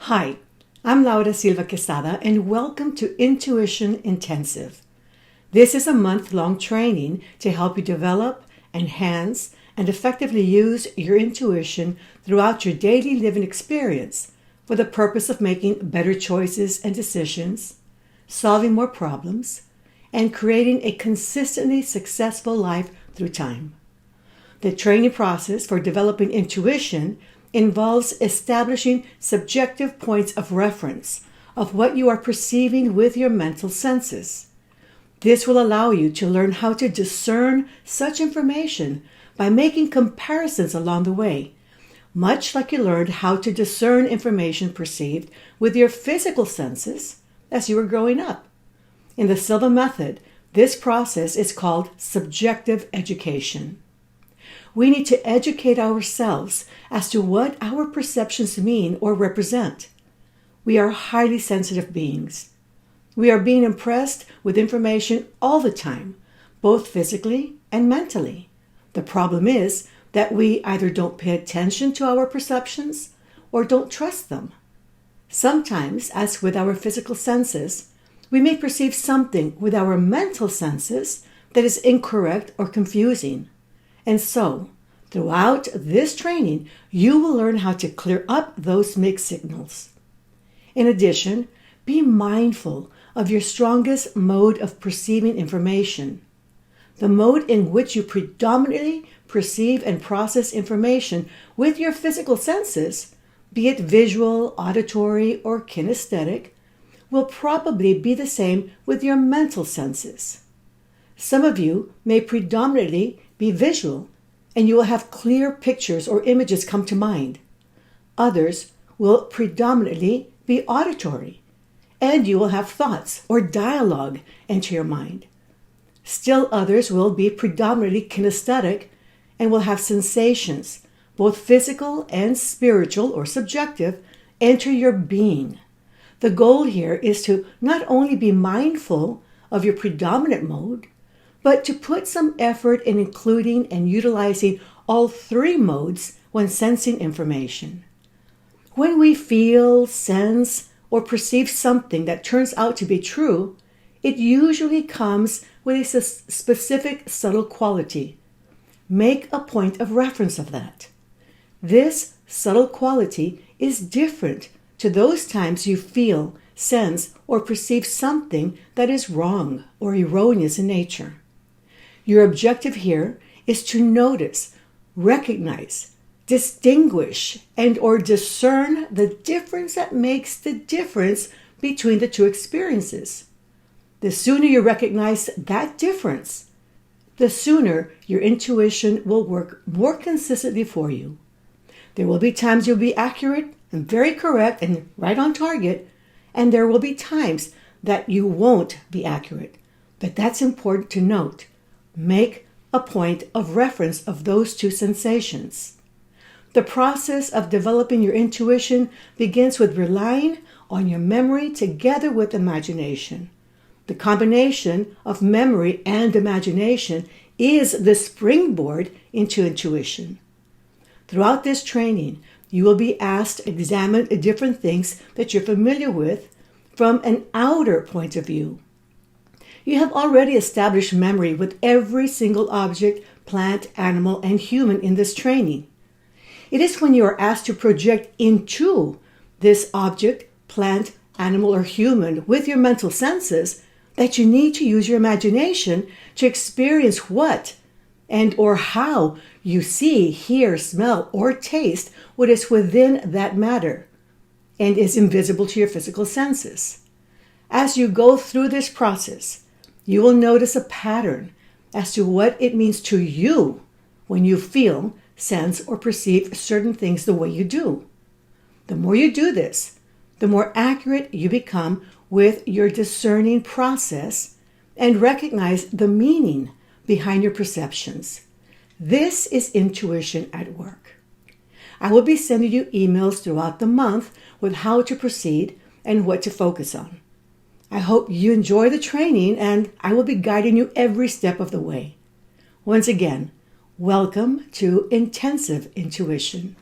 Hi, I'm Laura Silva Quesada, and welcome to Intuition Intensive. This is a month-long training to help you develop, enhance, and effectively use your intuition throughout your daily living experience for the purpose of making better choices and decisions, solving more problems, and creating a consistently successful life through time. The training process for developing intuition involves establishing subjective points of reference of what you are perceiving with your mental senses. This will allow you to learn how to discern such information by making comparisons along the way, much like you learned how to discern information perceived with your physical senses as you were growing up. In the Silva Method, this process is called subjective education. We need to educate ourselves as to what our perceptions mean or represent. We are highly sensitive beings. We are being impressed with information all the time, both physically and mentally. The problem is that we either don't pay attention to our perceptions or don't trust them. Sometimes, as with our physical senses, we may perceive something with our mental senses that is incorrect or confusing. And so, throughout this training, you will learn how to clear up those mixed signals. In addition, be mindful of your strongest mode of perceiving information. The mode in which you predominantly perceive and process information with your physical senses, be it visual, auditory, or kinesthetic, will probably be the same with your mental senses. Some of you may predominantly be visual, and you will have clear pictures or images come to mind. Others will predominantly be auditory, and you will have thoughts or dialogue enter your mind. Still others will be predominantly kinesthetic and will have sensations, both physical and spiritual or subjective, enter your being. The goal here is to not only be mindful of your predominant mode, but to put some effort in including and utilizing all three modes when sensing information. When we feel, sense, or perceive something that turns out to be true, it usually comes with a specific subtle quality. Make a point of reference of that. This subtle quality is different to those times you feel, sense, or perceive something that is wrong or erroneous in nature. Your objective here is to notice, recognize, distinguish, and or discern the difference that makes the difference between the two experiences. The sooner you recognize that difference, the sooner your intuition will work more consistently for you. There will be times you'll be accurate and very correct and right on target, and there will be times that you won't be accurate. But that's important to note. Make a point of reference of those two sensations. The process of developing your intuition begins with relying on your memory together with imagination. The combination of memory and imagination is the springboard into intuition. Throughout this training, you will be asked to examine different things that you're familiar with from an outer point of view. You have already established memory with every single object, plant, animal, and human in this training. It is when you are asked to project into this object, plant, animal, or human with your mental senses that you need to use your imagination to experience what and or how you see, hear, smell, or taste what is within that matter and is invisible to your physical senses. As you go through this process, you will notice a pattern as to what it means to you when you feel, sense, or perceive certain things the way you do. The more you do this, the more accurate you become with your discerning process and recognize the meaning behind your perceptions. This is intuition at work. I will be sending you emails throughout the month with how to proceed and what to focus on. I hope you enjoy the training, and I will be guiding you every step of the way. Once again, welcome to Intensive Intuition.